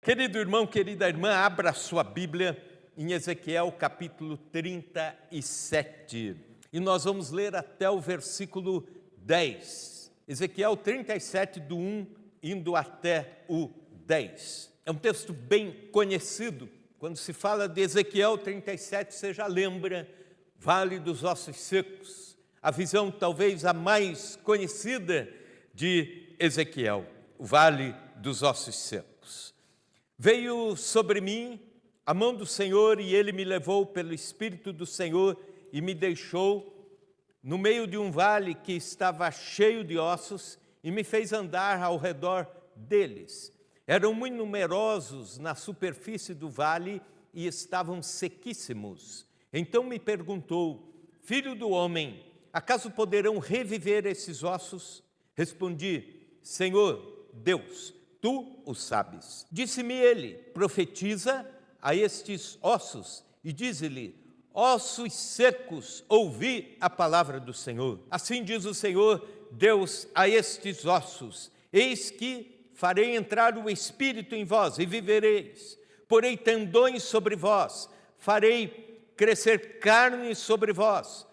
Querido irmão, querida irmã, abra sua Bíblia em Ezequiel capítulo 37. E nós vamos ler até o versículo 10. Ezequiel 37, do 1 indo até o 10. É um texto bem conhecido. Quando se fala de Ezequiel 37, você já lembra Vale dos Ossos Secos. A visão talvez a mais conhecida de Ezequiel, o Vale dos Ossos Secos. Veio sobre mim a mão do Senhor e ele me levou pelo Espírito do Senhor e me deixou no meio de um vale que estava cheio de ossos e me fez andar ao redor deles. Eram muito numerosos na superfície do vale e estavam sequíssimos. Então me perguntou: filho do homem, acaso poderão reviver esses ossos? Respondi: Senhor Deus, tu o sabes. Disse-me ele: profetiza a estes ossos e dize-lhe: ossos secos, ouvi a palavra do Senhor. Assim diz o Senhor Deus a estes ossos: eis que farei entrar o Espírito em vós e vivereis. Porei tendões sobre vós, farei crescer carne sobre vós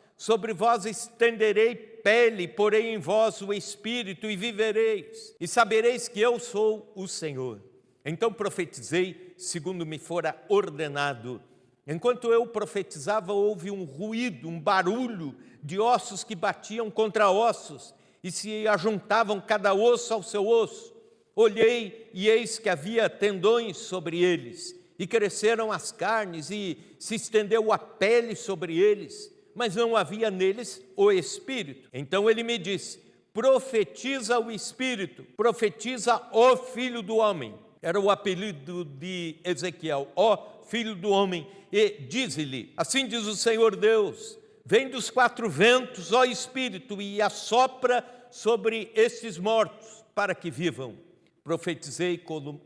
estenderei pele, porei em vós o Espírito e vivereis, e sabereis que eu sou o Senhor. Então profetizei segundo me fora ordenado. Enquanto eu profetizava, houve um ruído, um barulho de ossos que batiam contra ossos e se ajuntavam cada osso ao seu osso. Olhei e eis que havia tendões sobre eles, e cresceram as carnes e se estendeu a pele sobre eles, mas não havia neles o Espírito. Então ele me disse: profetiza o Espírito, profetiza, ó Filho do Homem. Era o apelido de Ezequiel, ó Filho do Homem, e dize-lhe: assim diz o Senhor Deus, vem dos quatro ventos, ó Espírito, e assopra sobre estes mortos, para que vivam. Profetizei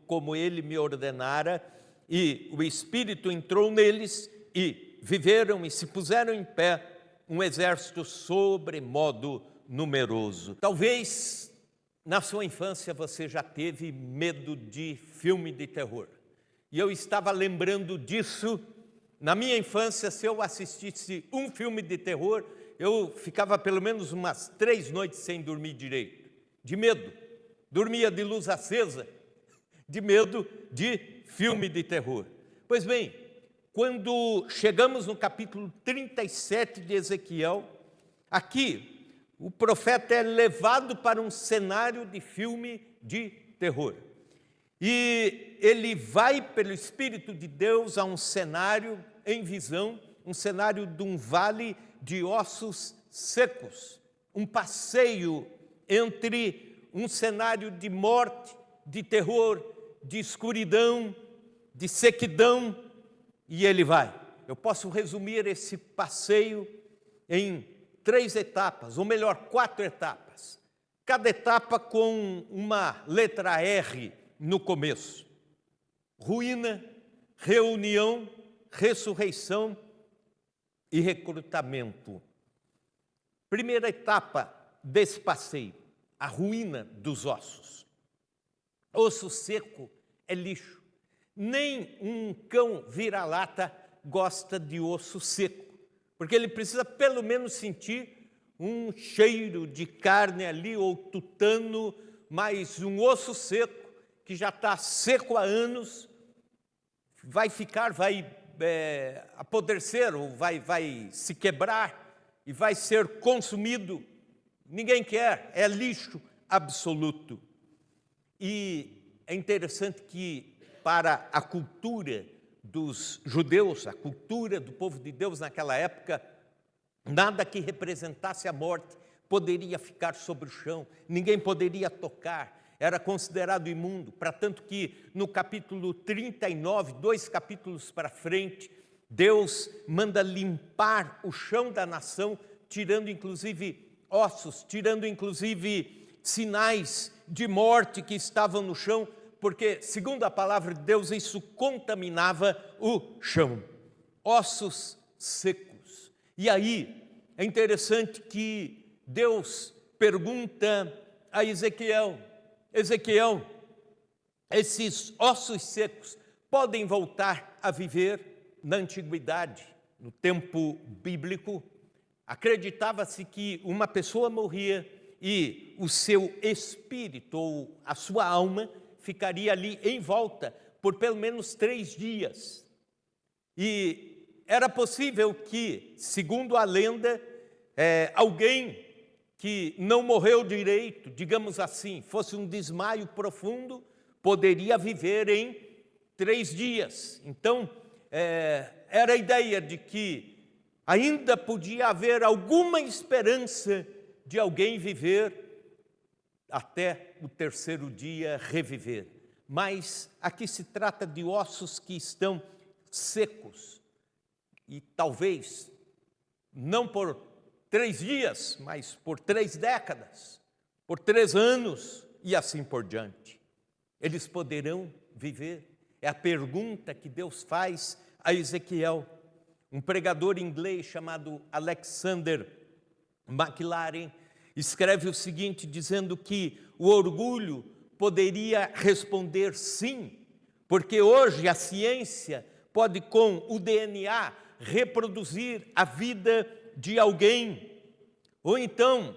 como ele me ordenara, e o Espírito entrou neles, e viveram e se puseram em pé um exército sobremodo numeroso. Talvez na sua infância você já teve medo de filme de terror. E eu estava lembrando disso. Na minha infância, se eu assistisse um filme de terror, eu ficava pelo menos umas 3 noites sem dormir direito, de medo. Dormia de luz acesa, de medo de filme de terror. Pois bem, quando chegamos no capítulo 37 de Ezequiel, aqui o profeta é levado para um cenário de filme de terror. E ele vai pelo Espírito de Deus a um cenário em visão, um cenário de um vale de ossos secos, um passeio entre um cenário de morte, de terror, de escuridão, de sequidão, e ele vai. Eu posso resumir esse passeio em 3 etapas, ou melhor, 4 etapas. Cada etapa com uma letra R no começo. Ruína, reunião, ressurreição e recrutamento. Primeira etapa desse passeio, a ruína dos ossos. Osso seco é lixo. Nem um cão vira-lata gosta de osso seco, porque ele precisa pelo menos sentir um cheiro de carne ali, ou tutano, mas um osso seco, que já está seco há anos, vai apodrecer, ou vai se quebrar, e vai ser consumido. Ninguém quer, é lixo absoluto. E é interessante que, para a cultura dos judeus, a cultura do povo de Deus naquela época, nada que representasse a morte poderia ficar sobre o chão, ninguém poderia tocar, era considerado imundo. Para tanto que no capítulo 39, 2 capítulos para frente, Deus manda limpar o chão da nação, tirando inclusive ossos, tirando inclusive sinais de morte que estavam no chão, porque, segundo a palavra de Deus, isso contaminava o chão. Ossos secos. E aí, é interessante que Deus pergunta a Ezequiel: Ezequiel, esses ossos secos podem voltar a viver. Na antiguidade, no tempo bíblico, acreditava-se que uma pessoa morria e o seu espírito ou a sua alma ficaria ali em volta por pelo menos 3 dias. E era possível que, segundo a lenda, alguém que não morreu direito, digamos assim, fosse um desmaio profundo, poderia viver em 3 dias. Então, era a ideia de que ainda podia haver alguma esperança de alguém viver até o 3º dia, reviver. Mas aqui se trata de ossos que estão secos e talvez não por 3 dias, mas por 3 décadas, por 3 anos e assim por diante. Eles poderão viver? É a pergunta que Deus faz a Ezequiel. Um pregador inglês chamado Alexander Maclaren escreve o seguinte, dizendo que o orgulho poderia responder sim, porque hoje a ciência pode, com o DNA, reproduzir a vida de alguém. Ou então,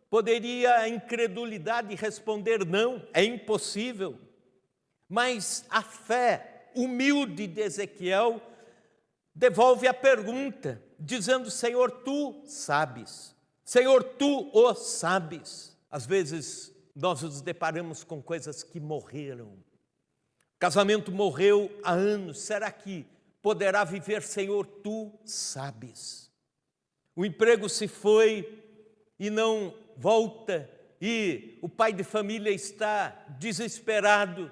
poderia a incredulidade responder não, é impossível. Mas a fé humilde de Ezequiel devolve a pergunta, dizendo: Senhor, tu sabes. Senhor, tu o sabes. Às vezes nós nos deparamos com coisas que morreram. O casamento morreu há anos. Será que poderá viver? Senhor, tu sabes. O emprego se foi e não volta, e o pai de família está desesperado.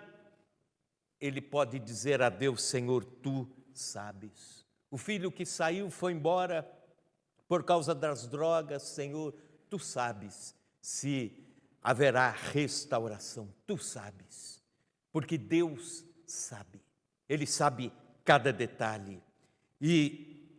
Ele pode dizer a Deus: Senhor, tu sabes. O filho que saiu, foi embora por causa das drogas. Senhor, tu sabes se haverá restauração. Tu sabes, porque Deus sabe. Ele sabe cada detalhe. E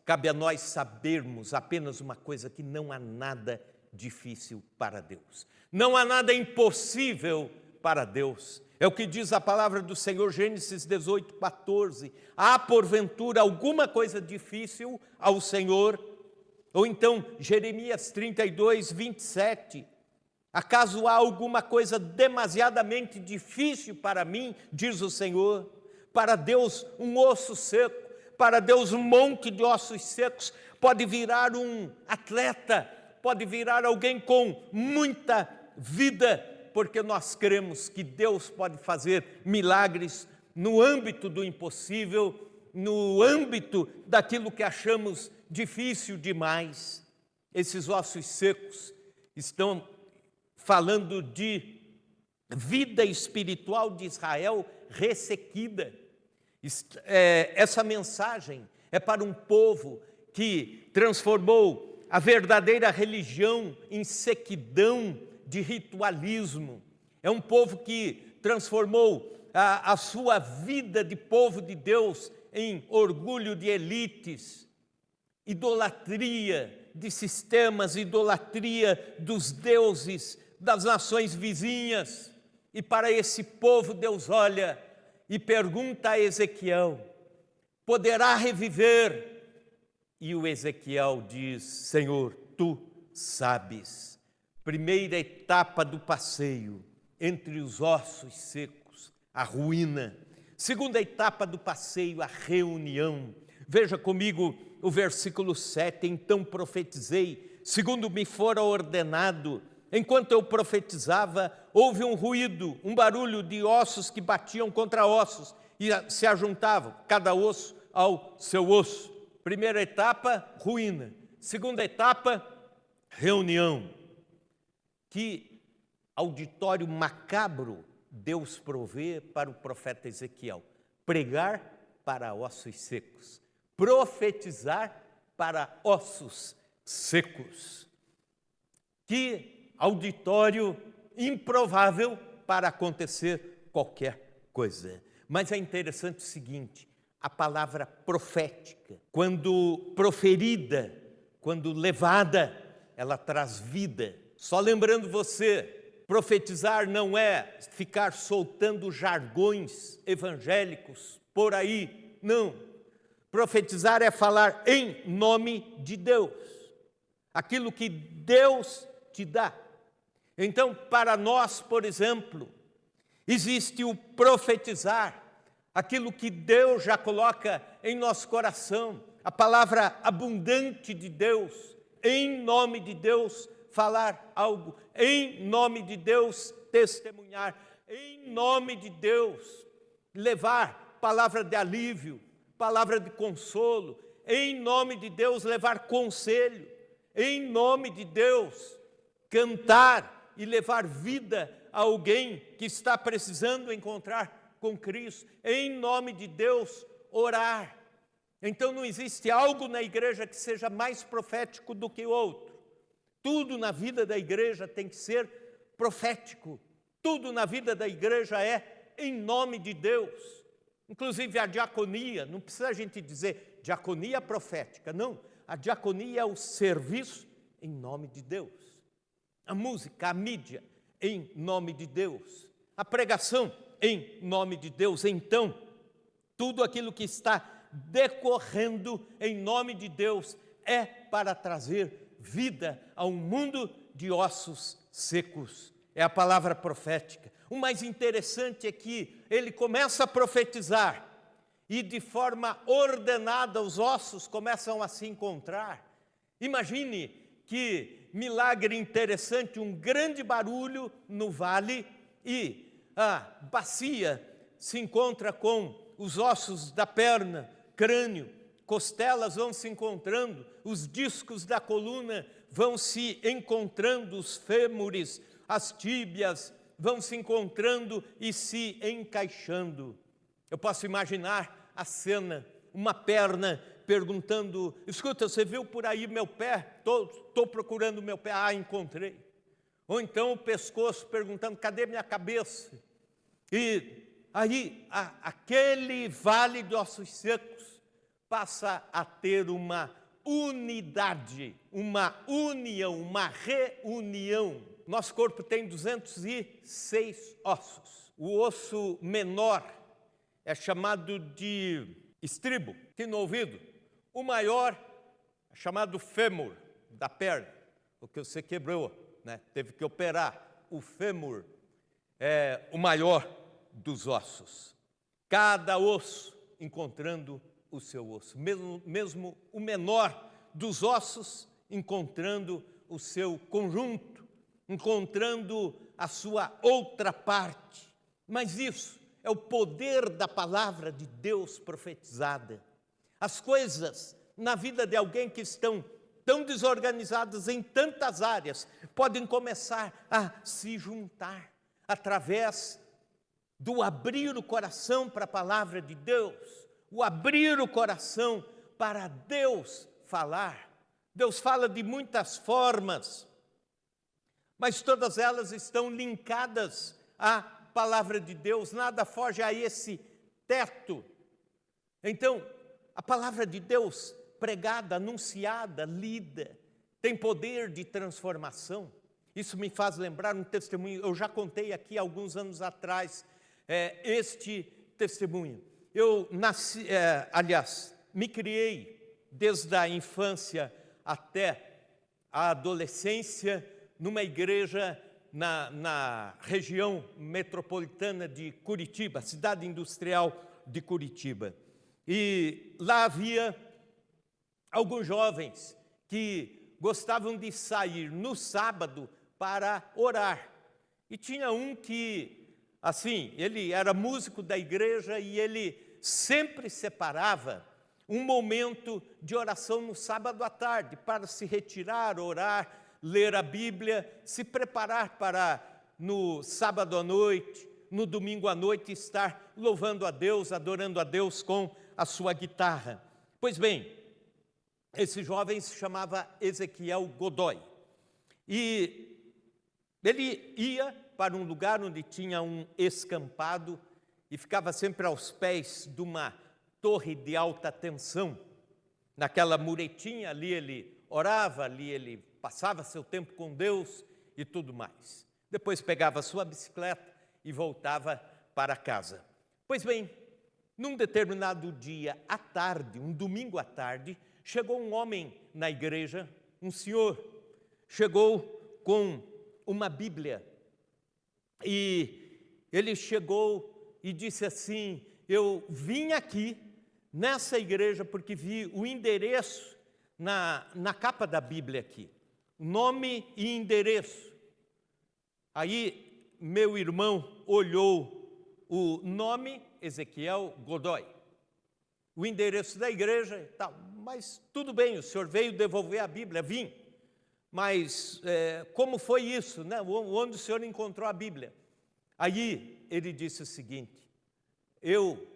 cabe a nós sabermos apenas uma coisa, que não há nada difícil para Deus. Não há nada impossível para Deus. É o que diz a palavra do Senhor, Gênesis 18:14. Há porventura alguma coisa difícil ao Senhor? Ou então Jeremias 32:27. Acaso há alguma coisa demasiadamente difícil para mim, diz o Senhor? Para Deus um osso seco, para Deus um monte de ossos secos pode virar um atleta, pode virar alguém com muita vida, porque nós cremos que Deus pode fazer milagres no âmbito do impossível, no âmbito daquilo que achamos difícil demais. Esses ossos secos estão falando de vida espiritual de Israel ressequida. Essa mensagem é para um povo que transformou a verdadeira religião em sequidão de ritualismo. É um povo que transformou a sua vida de povo de Deus em orgulho de elites, idolatria de sistemas, idolatria dos deuses das nações vizinhas. E para esse povo Deus olha e pergunta a Ezequiel: poderá reviver? E o Ezequiel diz: Senhor, tu sabes. Primeira etapa do passeio, entre os ossos secos, a ruína. Segunda etapa do passeio, a reunião. Veja comigo o versículo 7. Então profetizei, segundo me fora ordenado. Enquanto eu profetizava, houve um ruído, um barulho de ossos que batiam contra ossos e se ajuntavam, cada osso ao seu osso. Primeira etapa, ruína. Segunda etapa, reunião. Que auditório macabro Deus provê para o profeta Ezequiel: pregar para ossos secos, profetizar para ossos secos. Que auditório improvável para acontecer qualquer coisa. Mas é interessante o seguinte: a palavra profética, quando proferida, quando levada, ela traz vida. Só lembrando você, Profetizar não é ficar soltando jargões evangélicos por aí, não. Profetizar é falar em nome de Deus, aquilo que Deus te dá. Então, para nós, por exemplo, existe o profetizar, aquilo que Deus já coloca em nosso coração, a palavra abundante de Deus, em nome de Deus, falar algo, em nome de Deus, testemunhar, em nome de Deus, levar palavra de alívio, palavra de consolo, em nome de Deus, levar conselho, em nome de Deus, cantar e levar vida a alguém que está precisando encontrar com Cristo, em nome de Deus, orar. Então não existe algo na igreja que seja mais profético do que outro. Tudo na vida da igreja tem que ser profético. Tudo na vida da igreja é em nome de Deus. Inclusive a diaconia, não precisa a gente dizer diaconia profética, não. A diaconia é o serviço em nome de Deus. A música, a mídia, em nome de Deus. A pregação, em nome de Deus. Então, tudo aquilo que está decorrendo em nome de Deus é para trazer vida a um mundo de ossos secos. É a palavra profética. O mais interessante é que ele começa a profetizar e de forma ordenada os ossos começam a se encontrar. Imagine que milagre interessante, um grande barulho no vale e a bacia se encontra com os ossos da perna, crânio, costelas vão se encontrando, os discos da coluna vão se encontrando, os fêmures, as tíbias vão se encontrando e se encaixando. Eu posso imaginar a cena, uma perna perguntando, escuta, você viu por aí meu pé? Estou procurando meu pé, encontrei. Ou então o pescoço perguntando, cadê minha cabeça? E aí aquele vale de ossos secos passa a ter uma unidade, uma união, uma reunião. Nosso corpo tem 206 ossos. O osso menor é chamado de estribo, tem no ouvido. O maior é chamado fêmur, da perna, porque você quebrou, né? Teve que operar. O fêmur é o maior dos ossos. Cada osso encontrando o seu osso. Mesmo o menor dos ossos encontrando o seu conjunto, encontrando a sua outra parte. Mas isso é o poder da palavra de Deus profetizada. As coisas na vida de alguém que estão tão desorganizadas em tantas áreas podem começar a se juntar através do abrir o coração para a palavra de Deus, o abrir o coração para Deus falar. Deus fala de muitas formas, mas todas elas estão linkadas à palavra de Deus, nada foge a esse teto. Então, a palavra de Deus pregada, anunciada, lida, tem poder de transformação. Isso me faz lembrar um testemunho, eu já contei aqui alguns anos atrás, este testemunho. Eu nasci, me criei desde a infância até a adolescência numa igreja na região metropolitana de Curitiba, cidade industrial de Curitiba. E lá havia alguns jovens que gostavam de sair no sábado para orar. E tinha um que, assim, ele era músico da igreja e ele sempre separava um momento de oração no sábado à tarde para se retirar, orar, ler a Bíblia, se preparar para no sábado à noite, no domingo à noite estar louvando a Deus, adorando a Deus com a sua guitarra. Pois bem, esse jovem se chamava Ezequiel Godoy e ele ia para um lugar onde tinha um escampado e ficava sempre aos pés de uma torre de alta tensão. Naquela muretinha ali ele orava, ali ele passava seu tempo com Deus e tudo mais. Depois pegava a sua bicicleta e voltava para casa. Pois bem, num determinado dia à tarde, um domingo à tarde, chegou um homem na igreja, um senhor, chegou com uma Bíblia. E ele chegou e disse assim: eu vim aqui nessa igreja porque vi o endereço na capa da Bíblia aqui, nome e endereço. Aí meu irmão olhou o nome, Ezequiel Godoy, o endereço da igreja e tal, mas tudo bem, o senhor veio devolver a Bíblia, vim, mas como foi isso, né? Onde o senhor encontrou a Bíblia? Aí ele disse o seguinte: eu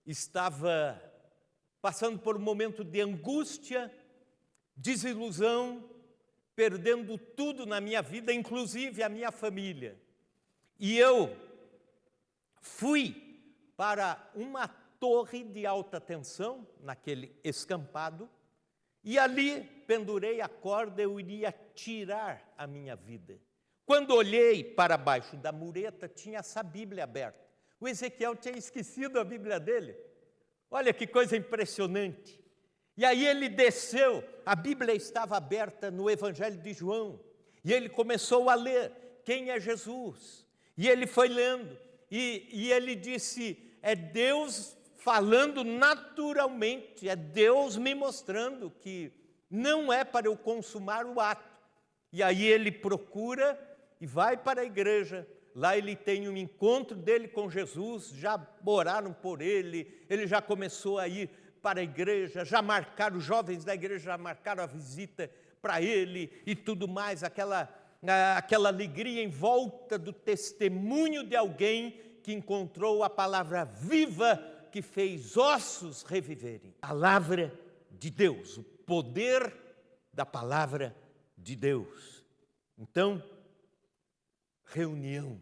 estava passando por um momento de angústia, desilusão, perdendo tudo na minha vida, inclusive a minha família. E eu fui para uma torre de alta tensão, naquele escampado, e ali pendurei a corda, eu iria tirar a minha vida. Quando olhei para baixo da mureta, tinha essa Bíblia aberta. O Ezequiel tinha esquecido a Bíblia dele. Olha que coisa impressionante. E aí ele desceu, a Bíblia estava aberta no Evangelho de João, e ele começou a ler quem é Jesus. E ele foi lendo, e ele disse: é Deus falando naturalmente, é Deus me mostrando que não é para eu consumar o ato. E aí ele procura e vai para a igreja. Lá ele tem um encontro dele com Jesus, já oraram por ele, ele já começou a ir para a igreja, já marcaram, os jovens da igreja já marcaram a visita para ele e tudo mais, aquela alegria em volta do testemunho de alguém que encontrou a palavra viva que fez ossos reviverem. Palavra de Deus, o poder da palavra de Deus. Então, reunião.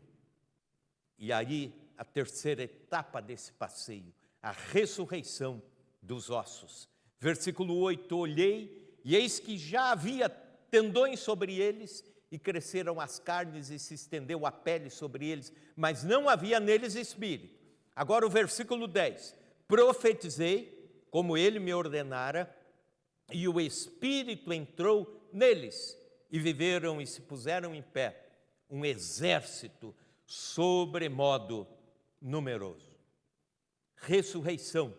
E aí, a terceira etapa desse passeio, a ressurreição dos ossos. Versículo 8, olhei, e eis que já havia tendões sobre eles, e cresceram as carnes, e se estendeu a pele sobre eles, mas não havia neles espírito. Agora o versículo 10, profetizei, como ele me ordenara, e o Espírito entrou neles, e viveram e se puseram em pé, um exército sobremodo numeroso. Ressurreição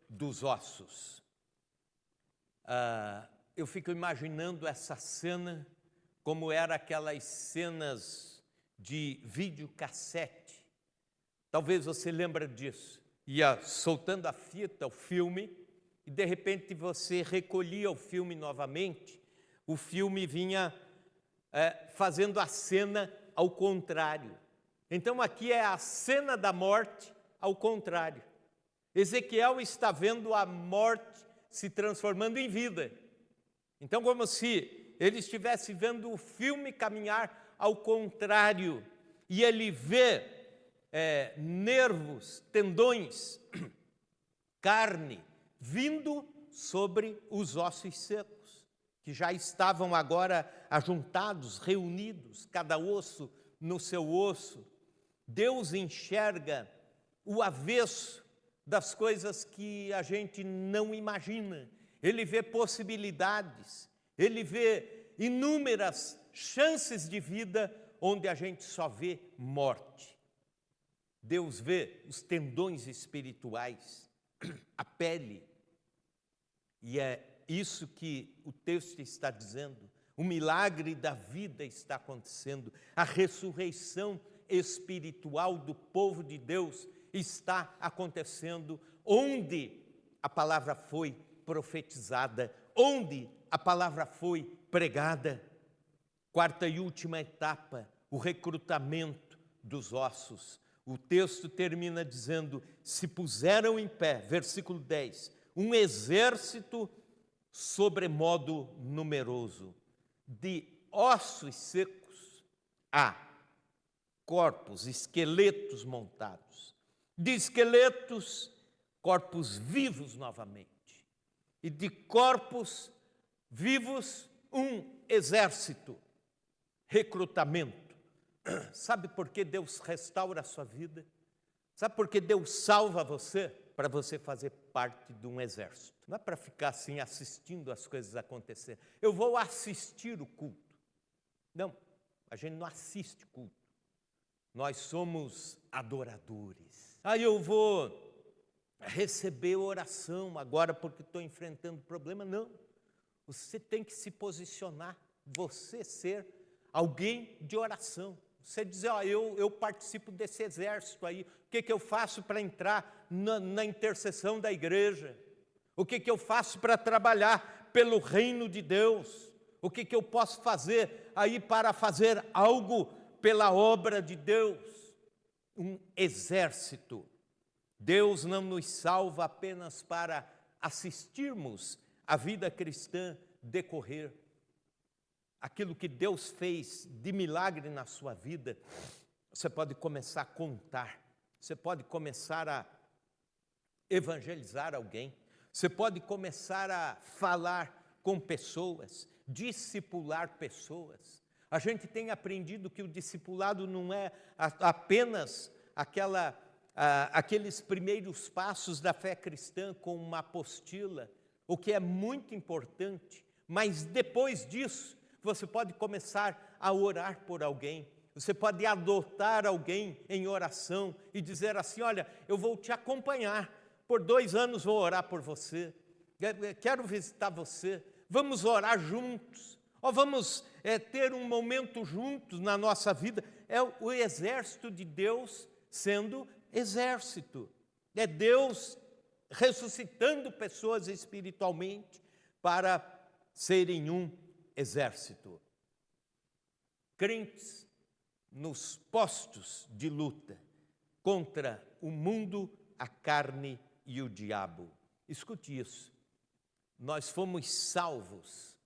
dos ossos. Eu fico imaginando essa cena, como era aquelas cenas de videocassete. Talvez você lembre disso. Ia soltando a fita, o filme, e de repente você recolhia o filme novamente, o filme vinha fazendo a cena ao contrário. Então aqui é a cena da morte ao contrário. Ezequiel está vendo a morte se transformando em vida. Então, como se ele estivesse vendo o filme caminhar ao contrário, e ele vê nervos, tendões, carne, vindo sobre os ossos secos, que já estavam agora ajuntados, reunidos, cada osso no seu osso. Deus enxerga o avesso das coisas que a gente não imagina. Ele vê possibilidades, ele vê inúmeras chances de vida onde a gente só vê morte. Deus vê os tendões espirituais, a pele, e é isso que o texto está dizendo. O milagre da vida está acontecendo, a ressurreição espiritual do povo de Deus está acontecendo onde a palavra foi profetizada, onde a palavra foi pregada. Quarta e última etapa, o recrutamento dos ossos. O texto termina dizendo: se puseram em pé, versículo 10, um exército sobremodo numeroso, de ossos secos a corpos, esqueletos montados, de esqueletos, corpos vivos novamente, e de corpos vivos, um exército, recrutamento. Sabe por que Deus restaura a sua vida? Sabe por que Deus salva você? Para você fazer parte de um exército. Não é para ficar assim assistindo as coisas acontecer. Eu vou assistir o culto. Não, a gente não assiste culto. Nós somos adoradores. Aí eu vou receber oração agora porque estou enfrentando problema. Não, você tem que se posicionar, você ser alguém de oração. Você dizer, eu participo desse exército aí, o que eu faço para entrar na intercessão da igreja? O que eu faço para trabalhar pelo reino de Deus? O que eu posso fazer aí para fazer algo pela obra de Deus? Um exército. Deus não nos salva apenas para assistirmos a vida cristã decorrer. Aquilo que Deus fez de milagre na sua vida, você pode começar a contar, você pode começar a evangelizar alguém, você pode começar a falar com pessoas, discipular pessoas. A gente tem aprendido que o discipulado não é apenas aqueles primeiros passos da fé cristã com uma apostila, o que é muito importante, mas depois disso, você pode começar a orar por alguém, você pode adotar alguém em oração e dizer assim, olha, eu vou te acompanhar, por 2 anos vou orar por você, quero visitar você, vamos orar juntos, vamos ter um momento juntos na nossa vida. É o exército de Deus sendo exército, é Deus ressuscitando pessoas espiritualmente para serem um exército. Crentes nos postos de luta contra o mundo, a carne e o diabo. Escute isso, nós fomos salvos,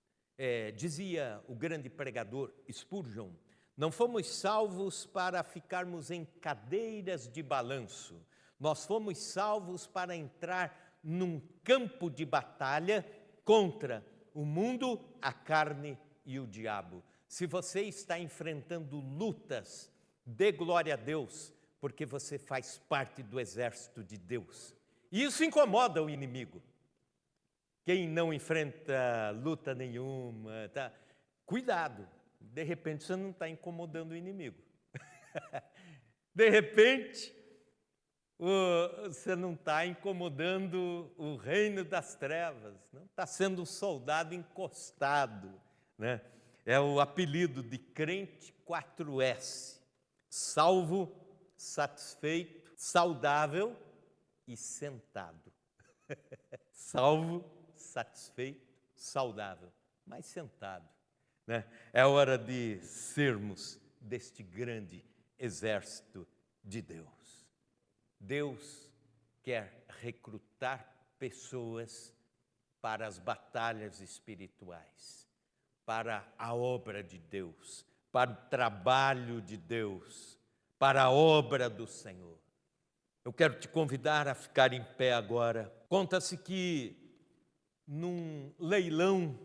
dizia o grande pregador Spurgeon, não fomos salvos para ficarmos em cadeiras de balanço, nós fomos salvos para entrar num campo de batalha contra o mundo, a carne e o diabo. Se você está enfrentando lutas, dê glória a Deus, porque você faz parte do exército de Deus. E isso incomoda o inimigo. Quem não enfrenta luta nenhuma, cuidado, de repente você não está incomodando o inimigo. De repente, você não está incomodando o reino das trevas, não está sendo um soldado encostado, né? É o apelido de crente 4S, salvo, satisfeito, saudável e sentado. Salvo, satisfeito, saudável, mas sentado, né? É hora de sermos deste grande exército de Deus. Deus quer recrutar pessoas para as batalhas espirituais, para a obra de Deus, para o trabalho de Deus, para a obra do Senhor. Eu quero te convidar a ficar em pé agora. Conta-se que num leilão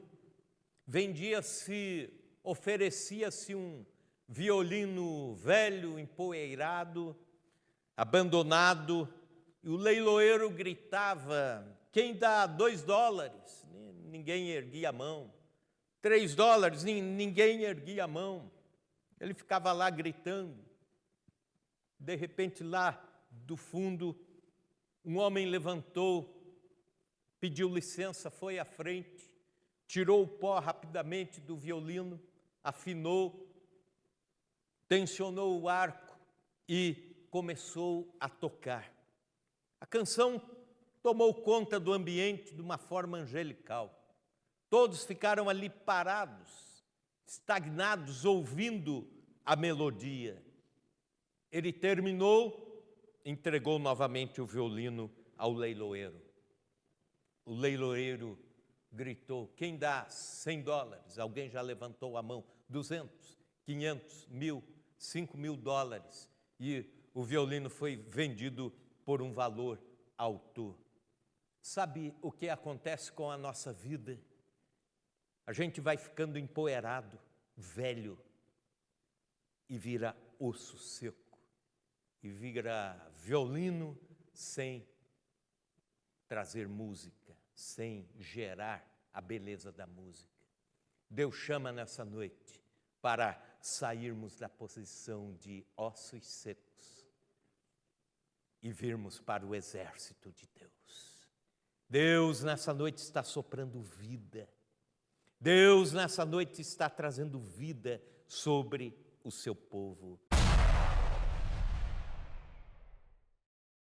oferecia-se um violino velho, empoeirado, abandonado, e o leiloeiro gritava, quem dá $2? Ninguém erguia a mão. $3, ninguém erguia a mão. Ele ficava lá gritando. De repente, lá do fundo, um homem levantou, pediu licença, foi à frente, tirou o pó rapidamente do violino, afinou, tensionou o arco e começou a tocar. A canção tomou conta do ambiente de uma forma angelical. Todos ficaram ali parados, estagnados, ouvindo a melodia. Ele terminou, entregou novamente o violino ao leiloeiro. O leiloeiro gritou, quem dá $100? Alguém já levantou a mão, 200, 500, 1.000, $5.000. E o violino foi vendido por um valor alto. Sabe o que acontece com a nossa vida? A gente vai ficando empoeirado, velho, e vira osso seco e vira violino sem trazer música, sem gerar a beleza da música. Deus chama nessa noite para sairmos da posição de ossos secos e virmos para o exército de Deus. Deus nessa noite está soprando vida. Deus nessa noite está trazendo vida sobre o seu povo.